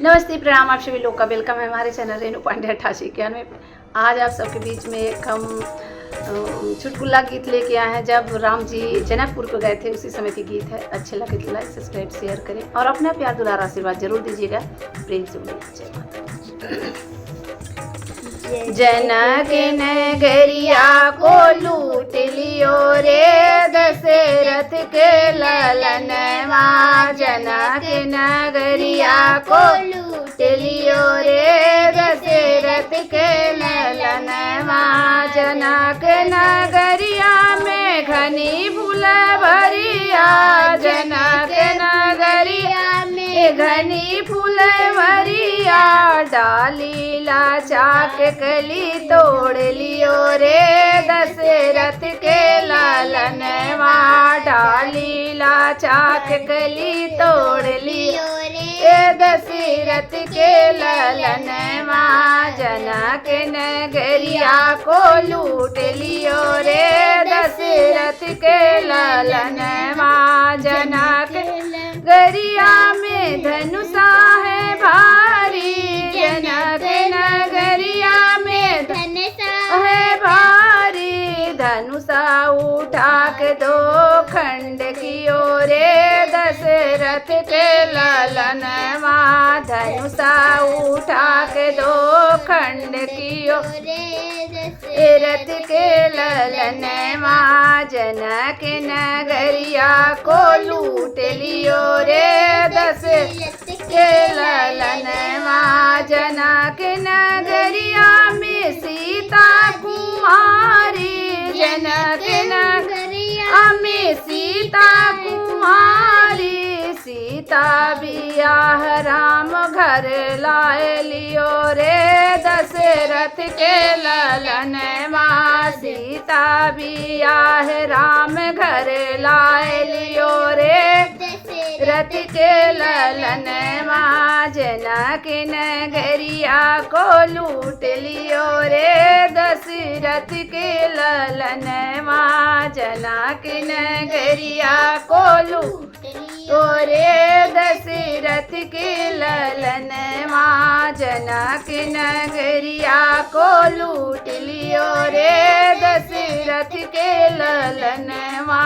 नमस्ते, प्रणाम। आप सभी लोग का वेलकम है हमारे चैनल रेणु पांडे 8891 में। आज आप सबके बीच में एक हम चुटकुला गीत लेके आए हैं। जब राम जी जनकपुर को गए थे उसी समय के गीत है। अच्छे लगे तो लाइक सब्सक्राइब शेयर करें और अपना प्यार दुलार आशीर्वाद जरूर दीजिएगा। प्रेम से बोलिए जनक नगरिया को लूट लियो रे दशरथ के ललनवा। जनक नगरिया को लूट लियो रे दशरथ के ललनवा। जनक नगरिया में घनी फूल भरिया। जनक नगरिया में घनी फूल भरिया। डाली लाचाक कली तोड़ लियो रे दशरथ के ललनवा। डाली लाचाक कली तोड़ लियो रे दशरथ के ललनवा। जनक नगरिया को लूट लियो रे दशरथ के ललनवा। जनक नगरिया में धनुषा है भारी। जनक नगरिया में धनुषा है भारी। धनुषा उठा के दो खंड कियो रे दशरथ के ललनवा। धनुषा उठा के दो खंड कियो दशरथ के ललनवा। जनक नगरिया को लूट लियो रे दशरथ के ललनवा। जनक नगरिया में सीता कुमारी। जनक नगरिया में सीता कुमारी। सीता बियाह राम घर लाए लियो रे दशरथ के ललनवा। सीता बियाह राम घर लाए लियो रे दशरथ के ललनवा। जनक नगरिया को लूट लियो रे दशरथ के ललनवा। जनक नगरिया को लूट लियो रे दशरथ के ललनवा। जनक नगरिया को लूट लियो रे दशरथ के ललनवा।